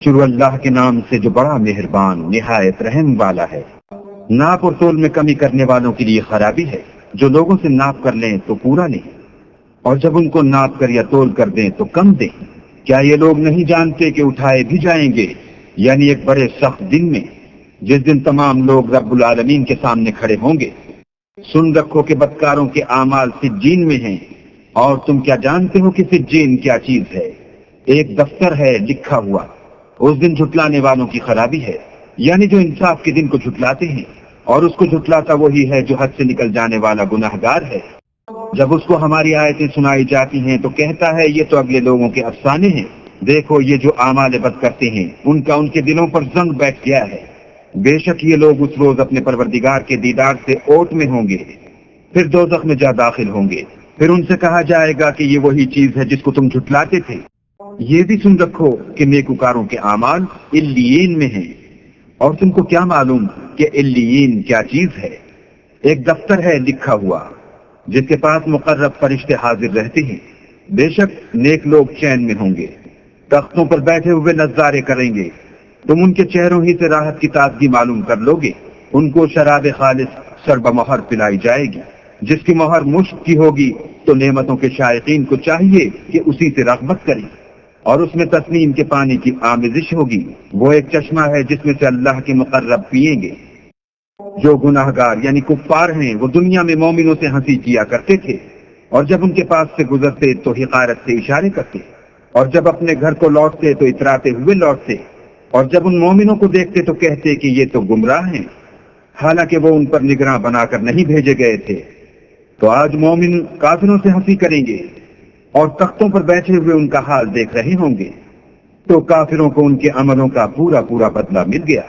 شروع اللہ کے نام سے جو بڑا مہربان نہایت رحم والا ہے۔ ناپ اور تول میں کمی کرنے والوں کے لیے خرابی ہے، جو لوگوں سے ناپ کر لیں تو پورا لیں، اور جب ان کو ناپ کر یا تول کر دیں تو کم دیں۔ کیا یہ لوگ نہیں جانتے کہ اٹھائے بھی جائیں گے، یعنی ایک بڑے سخت دن میں، جس دن تمام لوگ رب العالمین کے سامنے کھڑے ہوں گے۔ سن رکھو کہ بدکاروں کے اعمال سجین میں ہیں، اور تم کیا جانتے ہو کہ سجین کیا چیز ہے؟ ایک دفتر ہے لکھا ہوا۔ اس دن جھٹلانے والوں کی خرابی ہے، یعنی جو انصاف کے دن کو جھٹلاتے ہیں، اور اس کو جھٹلاتا وہی ہے جو حد سے نکل جانے والا گناہگار ہے۔ جب اس کو ہماری آیتیں سنائی جاتی ہیں تو کہتا ہے یہ تو اگلے لوگوں کے افسانے ہیں، دیکھو یہ جو اعمال بد کرتے ہیں ان کا ان کے دلوں پر زنگ بیٹھ گیا ہے۔ بے شک یہ لوگ اس روز اپنے پروردگار کے دیدار سے اوٹ میں ہوں گے، پھر دوزخ میں جا داخل ہوں گے، پھر ان سے کہا جائے گا کہ یہ وہی چیز ہے جس کو تم جھٹلاتے تھے۔ یہ بھی سن رکھو کہ نیکوکاروں کے اعمال علیین میں ہیں، اور تم کو کیا معلوم کہ علیین کیا چیز ہے؟ ایک دفتر ہے لکھا ہوا جس کے پاس مقرب فرشتے حاضر رہتے ہیں۔ بے شک نیک لوگ چین میں ہوں گے، تختوں پر بیٹھے ہوئے نظارے کریں گے، تم ان کے چہروں ہی سے راحت کی تازگی معلوم کر لو گے۔ ان کو شراب خالص سربہ مہر پلائی جائے گی، جس کی مہر مشک کی ہوگی، تو نعمتوں کے شائقین کو چاہیے کہ اسی سے رغبت کریں، اور اس میں تسنیم کے پانی کی آمیزش ہوگی۔ وہ ایک چشمہ ہے جس میں سے اللہ کے مقرب پئیں گے۔ جو گناہگار یعنی کفار ہیں وہ دنیا میں مومنوں سے ہنسی کیا کرتے تھے، اور جب ان کے پاس سے گزرتے تو حقارت سے اشارے کرتے، اور جب اپنے گھر کو لوٹتے تو اتراتے ہوئے لوٹتے، اور جب ان مومنوں کو دیکھتے تو کہتے کہ یہ تو گمراہ ہیں، حالانکہ وہ ان پر نگراں بنا کر نہیں بھیجے گئے تھے۔ تو آج مومن کافروں سے ہنسی کریں گے، اور تختوں پر بیٹھے ہوئے ان کا حال دیکھ رہے ہوں گے، تو کافروں کو ان کے عملوں کا پورا پورا بدلہ مل گیا۔